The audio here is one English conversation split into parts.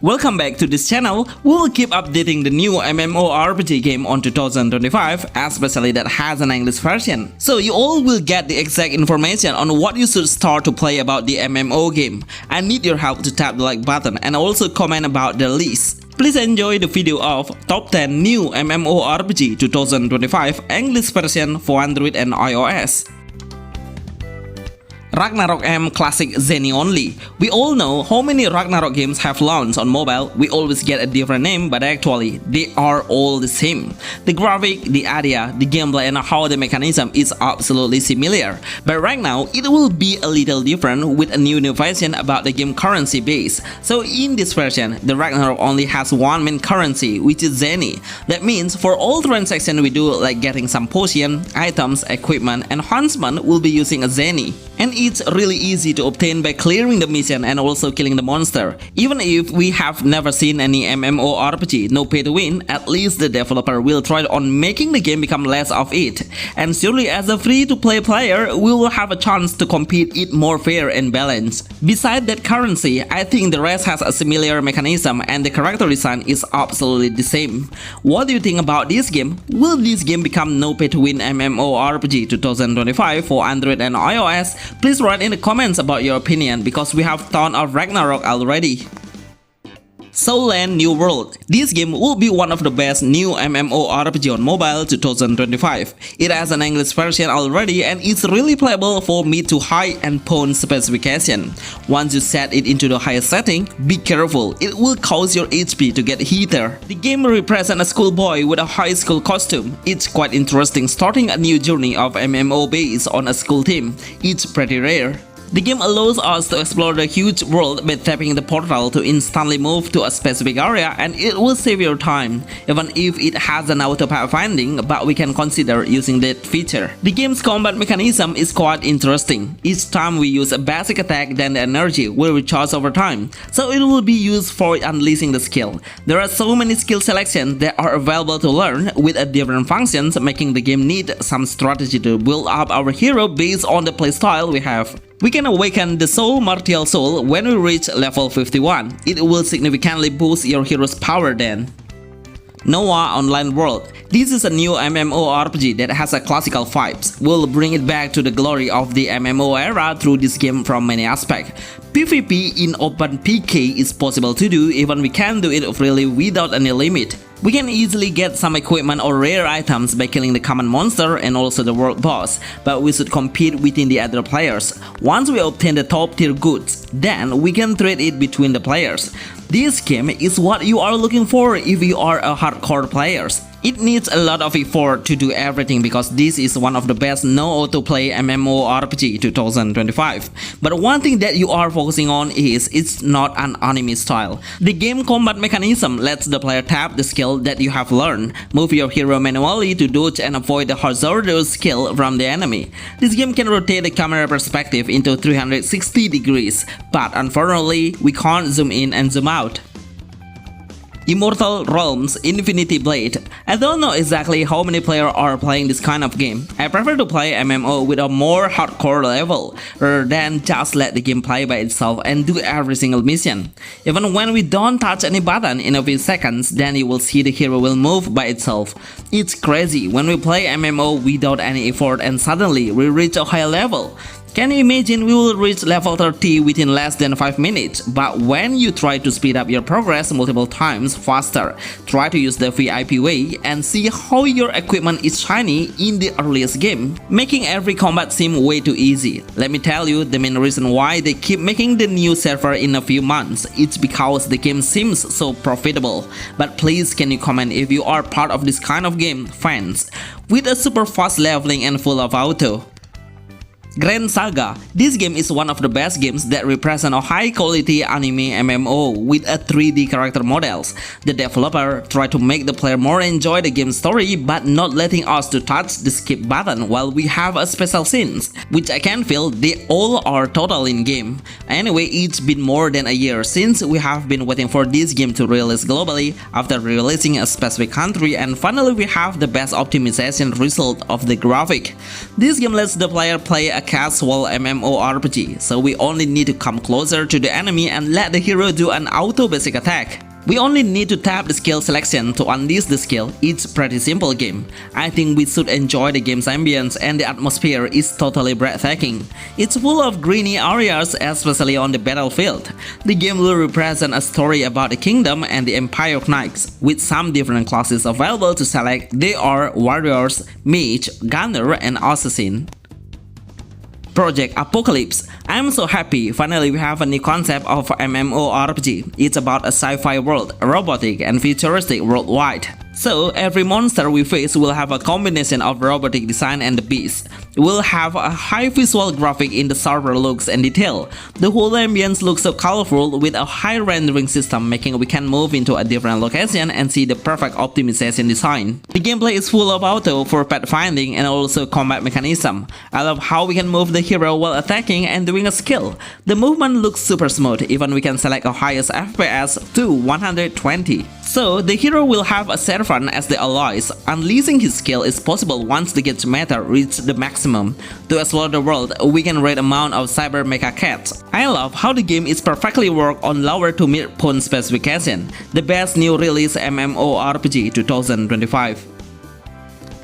Welcome back to this channel. We'll keep updating the new MMORPG game on 2025, especially that has an English version. So you all will get the exact information on what you should start to play about the MMO game. I need your help to tap the like button and also comment about the list. Please enjoy the video of Top 10 New MMORPG 2025 English version for Android and iOS. Ragnarok M Classic Zeny Only. We all know how many Ragnarok games have launched on mobile. We always get a different name, but actually they are all the same. The graphic, the idea, the gameplay and how the mechanism is absolutely similar. But right now it will be a little different with a new innovation about the game currency base. So in this version, the Ragnarok only has one main currency, which is Zeny. That means for all transactions we do, like getting some potion, items, equipment and huntsman, will be using a Zeny. And it's really easy to obtain by clearing the mission and also killing the monster. Even if we have never seen any MMORPG, no pay to win, at least the developer will try on making the game become less of it. And surely as a free-to-play player, we will have a chance to compete it more fair and balanced. Besides that currency, I think the rest has a similar mechanism and the character design is absolutely the same. What do you think about this game? Will this game become no pay to win MMORPG 2025 for Android and iOS? Please write in the comments about your opinion because we have ton of Ragnarok already. Soulland New World. This game will be one of the best new MMORPG on mobile 2025. It has an English version already and it's really playable for mid to high endpoint specification. Once you set it into the highest setting, be careful, it will cause your HP to get heated. The game represents a schoolboy with a high school costume. It's quite interesting starting a new journey of MMO based on a school theme. It's pretty rare. The game allows us to explore the huge world by tapping the portal to instantly move to a specific area and it will save your time, even if it has an auto pathfinding, but we can consider using that feature. The game's combat mechanism is quite interesting. Each time we use a basic attack, then the energy will recharge over time, so it will be used for unleashing the skill. There are so many skill selections that are available to learn with different functions, making the game need some strategy to build up our hero based on the playstyle we have. We can awaken the Soul Martial Soul when we reach level 51. It will significantly boost your hero's power then. NOWA Online World. This is a new MMORPG that has a classical vibes. We'll bring it back to the glory of the MMO era through this game from many aspects. PvP in OpenPK is possible to do, even we can do it freely without any limit. We can easily get some equipment or rare items by killing the common monster and also the world boss, but we should compete within the other players. Once we obtain the top tier goods, then we can trade it between the players. This game is what you are looking for if you are a hardcore player. It needs a lot of effort to do everything because this is one of the best no autoplay MMORPG 2025. But one thing that you are focusing on is it's not an anime style. The game combat mechanism lets the player tap the skill that you have learned, move your hero manually to dodge and avoid the hazardous skill from the enemy. This game can rotate the camera perspective into 360 degrees, but unfortunately we can't zoom in and zoom out. Immortal Realms Infinity Blade. I don't know exactly how many players are playing this kind of game. I prefer to play MMO with a more hardcore level, rather than just let the game play by itself and do every single mission. Even when we don't touch any button in a few seconds, then you will see the hero will move by itself. It's crazy when we play MMO without any effort and suddenly we reach a high level. Can you imagine we will reach level 30 within less than 5 minutes, but when you try to speed up your progress multiple times faster, try to use the VIP way and see how your equipment is shiny in the earliest game, making every combat seem way too easy. Let me tell you the main reason why they keep making the new server in a few months. It's because the game seems so profitable. But please can you comment if you are part of this kind of game fans, with a super fast leveling and full of auto. Gran Saga. This game is one of the best games that represent a high-quality anime MMO with a 3D character models. The developer tried to make the player more enjoy the game story but not letting us to touch the skip button while we have a special scenes, which I can feel they all are total in game. Anyway, it's been more than a year since we have been waiting for this game to release globally after releasing a specific country, and finally we have the best optimization result of the graphic. This game lets the player play a a casual MMORPG, so we only need to come closer to the enemy and let the hero do an auto basic attack. We only need to tap the skill selection to unleash the skill. It's pretty simple game. I think we should enjoy the game's ambience, and the atmosphere is totally breathtaking. It's full of greeny areas, especially on the battlefield. The game will represent a story about the kingdom and the Empire Knights, with some different classes available to select. They are warriors, mage, gunner, and assassin. Project Apocalypse. I'm so happy, finally we have a new concept of MMORPG. It's about a sci-fi world, robotic and futuristic worldwide. So every monster we face will have a combination of robotic design and the beast. We'll have a high visual graphic in the sharper looks and detail. The whole ambience looks so colorful with a high rendering system, making we can move into a different location and see the perfect optimization design. The gameplay is full of auto for pathfinding and also combat mechanism. I love how we can move the hero while attacking and doing a skill. The movement looks super smooth, even we can select our highest FPS to 120. So the hero will have a Seraph as the allies. Unleashing his skill is possible once the gauge meta reaches the maximum. To explore the world, we can raid amount of cyber mecha cats. I love how the game is perfectly worked on lower to mid point specification. The best new release MMORPG 2025.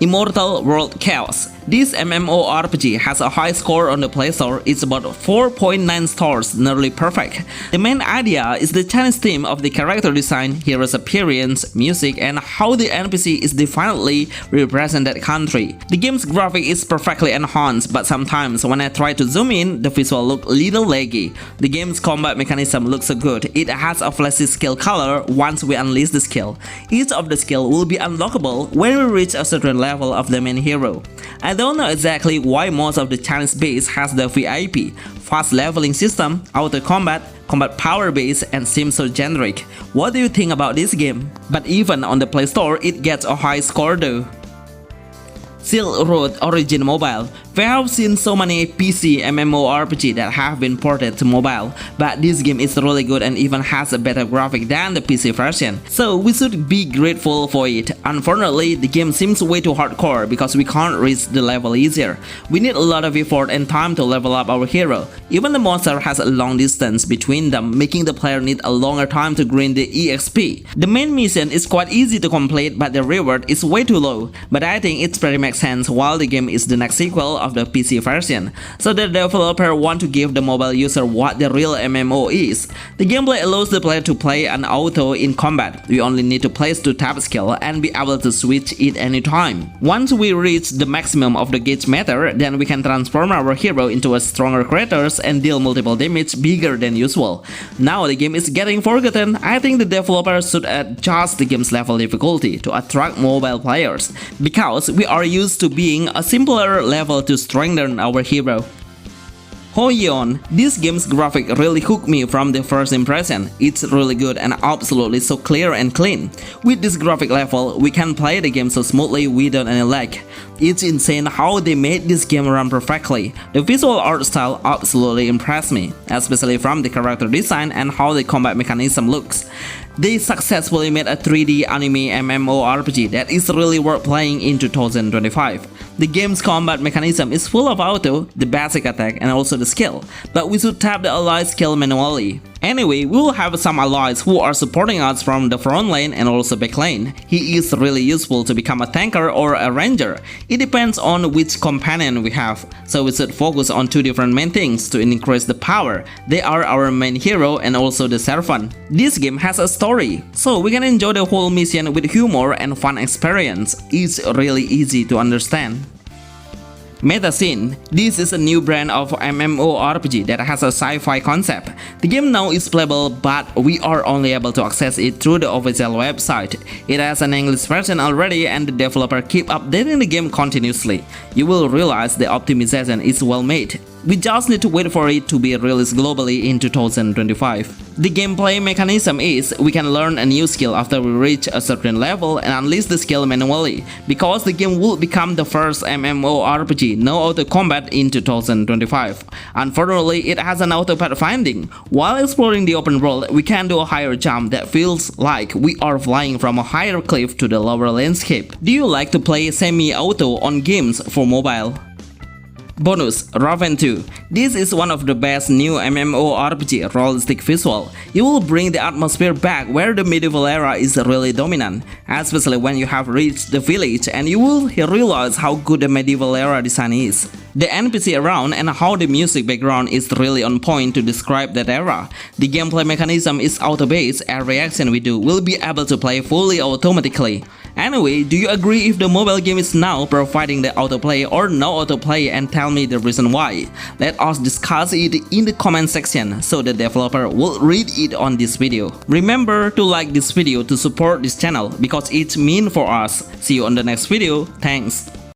Immortal World Chaos. This MMORPG has a high score on the Play Store. It's about 4.9 stars, nearly perfect. The main idea is the Chinese theme of the character design, hero's appearance, music, and how the NPC is definitely represent that country. The game's graphic is perfectly enhanced, but sometimes when I try to zoom in, the visual look a little laggy. The game's combat mechanism looks so good. It has a flashy skill color once we unleash the skill. Each of the skill will be unlockable when we reach a certain level of the main hero. I don't know exactly why most of the Chinese base has the VIP, fast leveling system, auto combat, combat power base, and seems so generic. What do you think about this game? But even on the Play Store, it gets a high score though. Sil Road Origin Mobile. We have seen so many PC MMORPG that have been ported to mobile, but this game is really good and even has a better graphic than the PC version, so we should be grateful for it. Unfortunately, the game seems way too hardcore because we can't reach the level easier. We need a lot of effort and time to level up our hero. Even the monster has a long distance between them, making the player need a longer time to grind the EXP. The main mission is quite easy to complete, but the reward is way too low, but I think it pretty makes sense while the game is the next sequel of the PC version, so the developer want to give the mobile user what the real MMO is. The gameplay allows the player to play an auto in combat. We only need to place to tap skill and be able to switch it anytime. Once we reach the maximum of the gauge meter, then we can transform our hero into a stronger creatures and deal multiple damage bigger than usual. Now the game is getting forgotten. I think the developers should adjust the game's level difficulty to attract mobile players, because we are used to being a simpler level to strengthen our hero. Hoyeon. This game's graphic really hooked me from the first impression. It's really good and absolutely so clear and clean. With this graphic level, we can play the game so smoothly without any lag. It's insane how they made this game run perfectly. The visual art style absolutely impressed me, especially from the character design and how the combat mechanism looks. They successfully made a 3D anime MMORPG that is really worth playing in 2025. The game's combat mechanism is full of auto, the basic attack, and also the skill, but we should tap the ally skill manually. Anyway, we will have some allies who are supporting us from the front lane and also back lane. He is really useful to become a tanker or a ranger. It depends on which companion we have, so we should focus on two different main things to increase the power. They are our main hero and also the servant. This game has a story, so we can enjoy the whole mission with humor and fun experience. It's really easy to understand. METACENE. This is a new brand of MMORPG that has a sci-fi concept. The game now is playable, but we are only able to access it through the official website. It has an English version already and the developer keep updating the game continuously. You will realize the optimization is well made. We just need to wait for it to be released globally in 2025. The gameplay mechanism is we can learn a new skill after we reach a certain level and unleash the skill manually, because the game will become the first MMORPG no auto combat in 2025. Unfortunately, it has an auto pathfinding. While exploring the open world, we can do a higher jump that feels like we are flying from a higher cliff to the lower landscape. Do you like to play semi-auto on games for mobile? Bonus, Raven 2. This is one of the best new MMORPG realistic visual. You will bring the atmosphere back where the medieval era is really dominant, especially when you have reached the village and you will realize how good the medieval era design is. The NPC around and how the music background is really on point to describe that era. The gameplay mechanism is auto-based and reaction we do will be able to play fully automatically. Anyway, do you agree if the mobile game is now providing the autoplay or no autoplay, and tell me the reason why? Let us discuss it in the comment section so the developer will read it on this video. Remember to like this video to support this channel because it's mean for us. See you on the next video. Thanks.